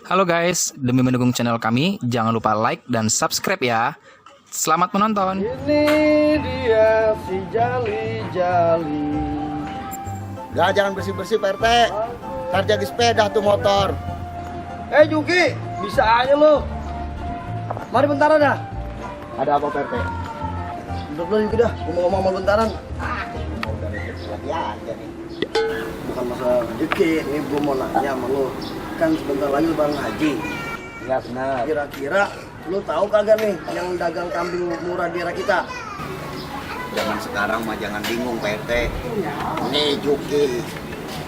Halo guys, demi mendukung channel kami, jangan lupa like dan subscribe ya. Selamat menonton. Ini dia si Jali-Jali. Gak, jangan bersih-bersih Pak RT. Ntar jadi sepeda tuh motor. Juki, bisa aja lo. Mari bentaran dah. Ada apa Pak RT? Duduk dulu Juki dah, gue mau ngomong sama bentaran. Mau dari kecil lagi aja nih. Bukan masalah Juki, ini gue mau nanya sama lo. Kan sebentar lagi Bang Haji. Iya benar. Kira-kira lo tahu kagak nih yang dagang kambing murah di daerah kita? Jangan sekarang mah jangan bingung Pak RT. Nih Juki.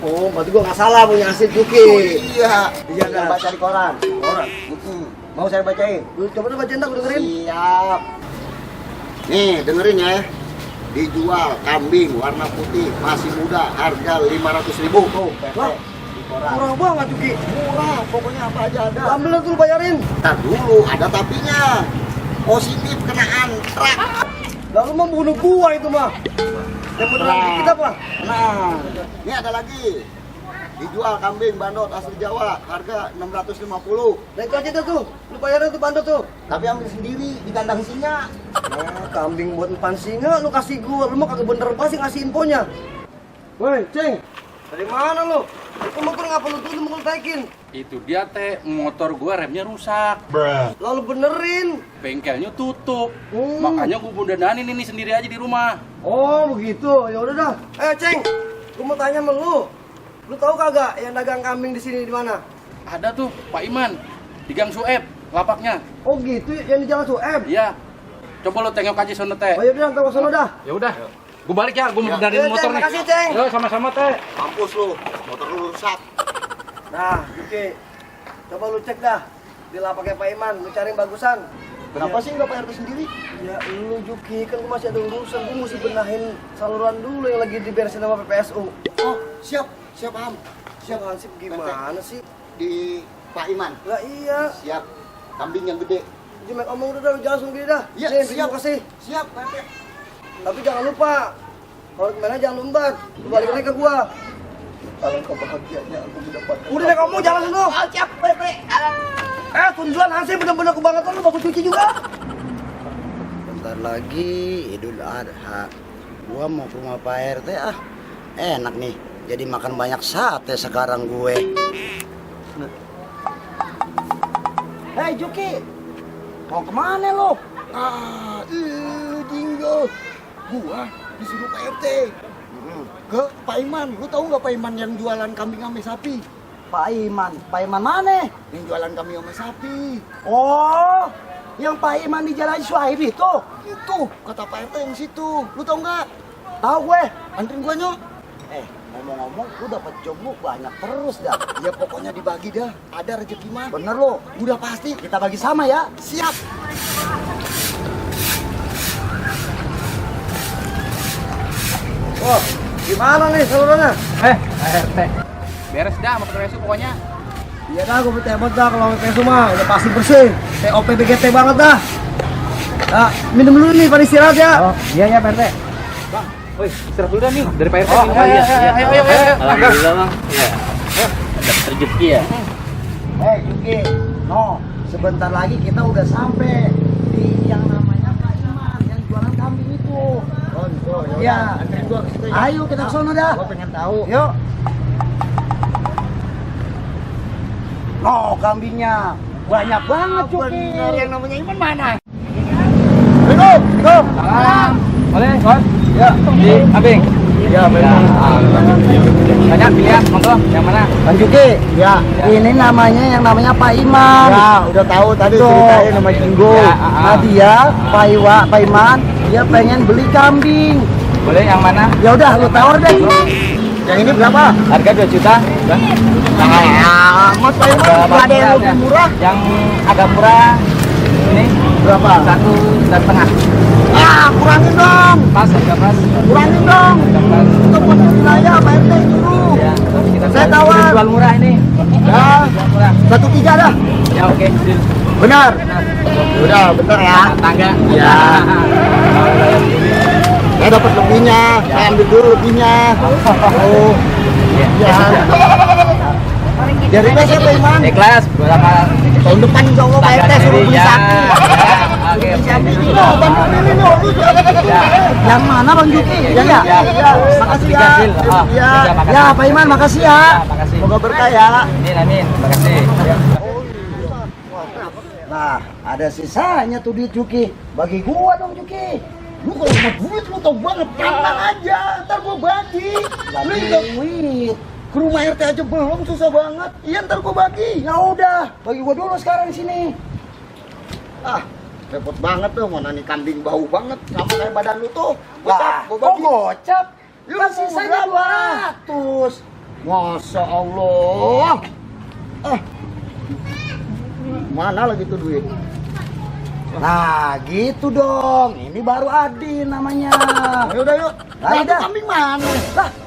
Oh, berarti gue nggak salah punya hasil Juki. Oh, iya. Iya Yang kan? baca di koran. Orang. Mau saya bacain? Lu coba deh bacain dah, gue dengerin. Siap. Nih dengerin ya. Dijual kambing warna putih masih muda, harga 500.000. Tuh Pak RT. Wah, Di koran. murah banget Juki. Murah, pokoknya apa aja ada. Ambil tuh lu bayarin. Ntar dulu, ada tapinya. Positif kena antrak. Lalu mau bunuh gua itu mah. Yang beneran di kita apa? Nah, ini ada lagi. Dijual kambing bandot asli Jawa, harga 650. Nah itu aja dah tuh, lu bayarin tuh bandot tuh. Tapi ambil sendiri di kandang singa. Nah, kambing buat empan singa, lu kasih gua, lu mah kagak bener pasti ngasih infonya. Woi, Ceng, dari mana lu? Itu motor ngapa lu tuh mau taikin? Itu dia teh, motor gua remnya rusak, Lalu benerin. bengkelnya tutup. Hmm. Makanya gua benerin ini sendiri aja di rumah. Oh begitu, ya udah dah. Ayo Ceng, gua mau tanya sama lu. Lu tahu kagak yang dagang kambing di sini di mana? Ada tuh Pak Iman di Gang Sueb, lapaknya. Oh gitu, yang di Jalan Sueb. Iya. Coba lo tengok aja sono teh. Oh ya udah, ntar kesana dah. Ya udah. Gua balik ya, gua mau benerin Iya, motor Ceng, nih. makasih, Ceng. Yo, sama-sama teh. Mampus lu, motor lu rusak. Nah, Juki, coba lu cek dah di lapaknya Pak Iman, lu cari yang bagusan. Kenapa sih nggak Pak RT sendiri? Ya lu Juki, kan gua masih ada urusan, gua mesti benahin saluran dulu yang lagi diberesin sama PPSU. Oh, siap, siap paham. Siap. Hansip gimana sih? Di Pak Iman. Lah iya, Siap. Kambing yang gede. Jimek omong udah lu jangan sendiri dah. Iya, Nih, siap. terima kasih. Siap Pak RT. Tapi jangan lupa, kalau kemana jangan lumbat, lu balik lagi ke gua. Alangkah bahagianya aku mendapatkan. Udah deh kamu jalan dulu. Siap Pak RT. Tunjuan Hansip bener-bener kebangetan lu bagus cuci juga. Bentar lagi Idul Adha. Gua mau ke rumah Pak RT ah. Enak nih. Jadi makan banyak sate sekarang gue. Hei Juki, mau kemana lo? Jinggo. Gua disuruh Pak RT. Ke Pak Iman. Lu tahu nggak Pak Iman yang jualan kambing sama sapi? Pak Iman mana? Yang jualan kambing sama sapi. Oh, yang Pak Iman di Jalan Suhaib itu. Itu kata Pak RT yang situ. Lu tahu nggak? Tahu gue. Anterin gua nyok. Ngomong-ngomong, lu dapat job lu banyak terus dah. Ya pokoknya dibagi dah. Ada rezeki mah. Bener lo. Udah pasti. Kita bagi sama ya. Siap. Oh, gimana nih salurannya? RT. Beres dah sama PPSU pokoknya. Iya dah, gue hebat dah kalau PPSU mah udah pasti bersih. TOP BGT banget dah. Nah, minum dulu nih, pada istirahat ya. Oh, iya ya Pak RT. Bang, woi, istirahat dulu dah nih dari Pak RT. Oh, nih. iya, Ayo. Alhamdulillah bang. Iya. Dapat rezeki ya. Juki, sebentar lagi kita udah sampai di yang namanya Pak Iman yang jualan kambing itu. Oh, Iya. Anterin gua ke situ ya. Ayo kita ke sono dah. Gua pengen tahu. Yuk. Kambingnya banyak banget Juki. Yang namanya Iman mana? Hidup. Salam. Boleh, Kon? Ya. Di kambing. Ya, benar. Banyak pilihan, monggo. Yang mana? Bang Juki, ya, ini namanya yang namanya Pak Iman. Ya, udah tahu tadi Tuh. ceritain sama Jinggo. Ya, Nah dia, Pak Iman, dia pengen beli kambing. Boleh yang mana? Ya udah, lu tawar deh. Yang ini berapa? Harga 2 juta. Mas Pak Iman, nggak ada yang lebih murah. Yang agak murah ini Berapa? 1,5 juta. Kurangin dong. Pas, harga pas. Kurangin dong. Harga pas. Itu buat wilayah Pak RT dulu. Ya, tapi kita Saya tawar. jual murah ini. Ya, Jual murah. 1,3 dah. Ya oke, deal. Benar. Udah, bentar ya. Tangga. Ya. Saya dapat lebihnya. Saya ambil dulu lebihnya. Oh. Ya. Ya. Jadi ikhlas ya Pak Iman. Ikhlas, berapa Tahun depan insya Allah Pak RT suruh beli sapi. Oke. Sapi ini loh, bantuin ini loh. Yang mana Bang Juki? Ya. Makasih ya. Ya Pak Iman, makasih ya. Makasih. Semoga berkah ya. Amin. Makasih. Nah, ada sisanya tuh duit Juki. Bagi gua dong Juki. Lu kalau mau duit lu tau banget, gampang aja. Ntar gua bagi. Lu ingat duit. Ke rumah RT aja belum, susah banget. Iya ntar gua bagi. Ya udah, bagi gua dulu sekarang di sini. Ah, repot banget tuh, mana nih kambing bau banget. Sama kayak badan lu tuh. Gocap, gua bagi. Gocap? Kan sisanya 200. Masya Allah. Mana lagi tuh duit? Nah, gitu dong. Ini baru Adin namanya. Ayo udah yuk. Lah, itu kambing mana?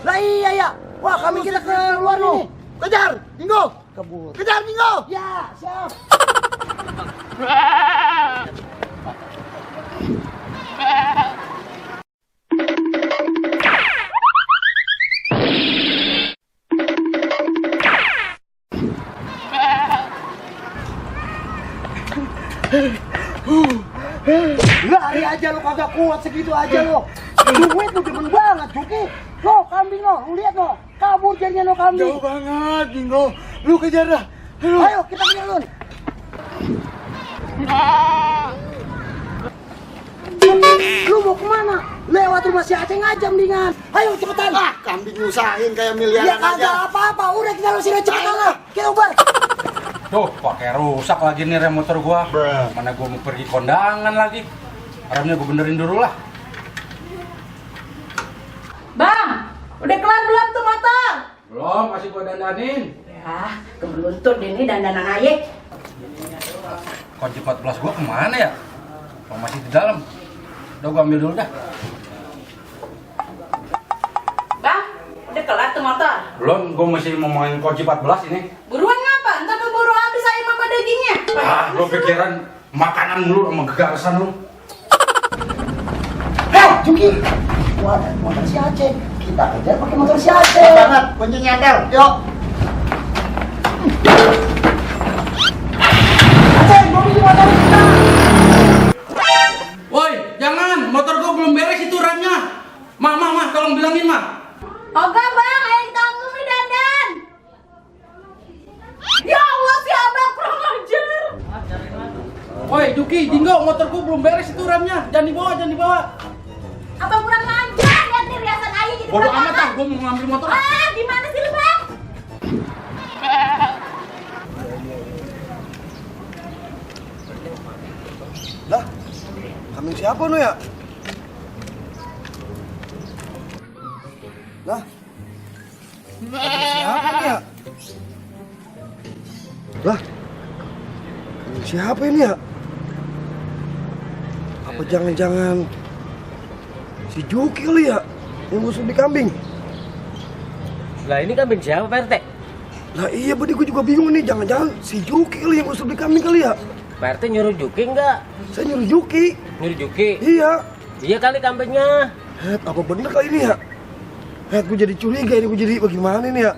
Lah iya ya. Wah, kambing kita keluar nih. Kejar, Dingo. Kabur. Kejar, Dingo. Ya, siap. Lari aja lu kagak kuat segitu aja lo. Duit lu demen banget, Juki. Lo kambing lo, lu lihat lo. Kabur jadinya lo kambing. Jauh banget, Dingo. Lu kejar dah. Ayo kita kejar lu. Lu mau kemana? Lewat rumah si Aceh aja mendingan. Ayo cepetan. Kambing nyusahin kayak miliaran aja. Ya kagak apa-apa. Udah kita lu sini cepetan lah. Kita ubar. Tuh, pakai rusak lagi nih rem motor gua. Mana gua mau pergi kondangan lagi. Remnya gua benerin dulu lah. Bang, udah kelar belum tuh motor? Belum, masih gua dandanin. Ya, kebeluntut ini dandanan ayek. Kunci 14 gua kemana ya? Oh, masih di dalam. Udah gua ambil dulu dah. Bang, udah kelar tuh motor? Belum, gua masih mau main kunci 14 ini. Buruan ngapa? Ntar keburu habis ayam sama dagingnya. Ah, gua pikiran makanan dulu sama gegarasan lu. Juki. Wah, ada motor si Aceh. Kita kejar pakai motor si Aceh. Banget, kunci nyendel. Yuk. Aceh, mobil motor kita. Woi, jangan, motor gua belum beres itu remnya. Mah, tolong bilangin, Mah. Oga bang, ayam tanggung nih dandan. Ya Allah, si abang kurang ajar. Woi, Juki, Dingo, motor gua belum beres itu remnya. Jangan dibawa. Abang kurang ajar, lihat nih riasan ayam jadi Bodoh berantakan. amat ah, gua mau ngambil motor. Ah, gimana sih lu bang? Lah, kambing siapa nu ya? Lah, kambing siapa nih ya? Lah, kambing siapa ini ya? Apa jangan-jangan si Juki kali ya yang busuk di kambing? Lah ini kambing siapa Pak RT? Lah iya, Budi, gue juga bingung nih. Jangan-jangan si Juki kali yang busuk di kambing kali ya? Pak RT nyuruh Juki enggak? Saya nyuruh Juki. Nyuruh Juki? Iya. Iya kali kambingnya. Apa bener kali ini ya? Gue jadi curiga ini, gue jadi bagaimana ini ya?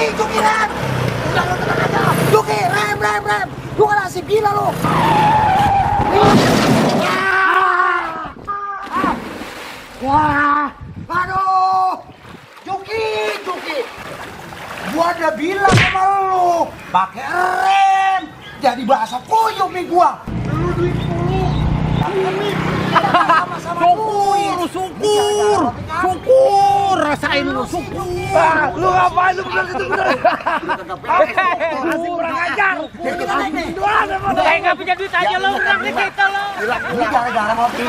Juki, rem. Udah lo tenang aja. Juki, rem. Lu kan asik gila lo. Wah, aduh. Juki. Gua udah bilang sama lu, pakai rem. Jadi bahasa kuyuk nih gua. Lu duit dulu. Sama-sama duit. Syukur, rasain lu syukur. Lu ngapain lu bener? Masih kurang ajar. Kita naik nih. Udah kayak nggak punya duit aja lo, udah kita lo. Ini gara-gara mau kambing.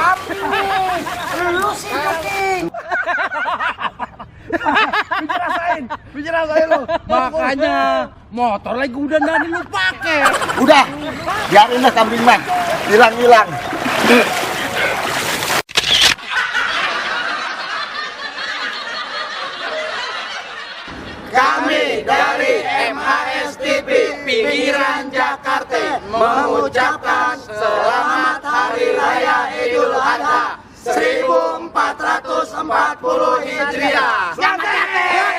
Lu sih Juki. Bicara rasain lu. Makanya motor lagi udah nani lu pakai. Udah, biarin dah kambing mah. Hilang. Kami dari MHS TV Pinggiran Jakarta mengucapkan selamat Hari Raya Idul Adha 1400 1440 Hijriah. Selamat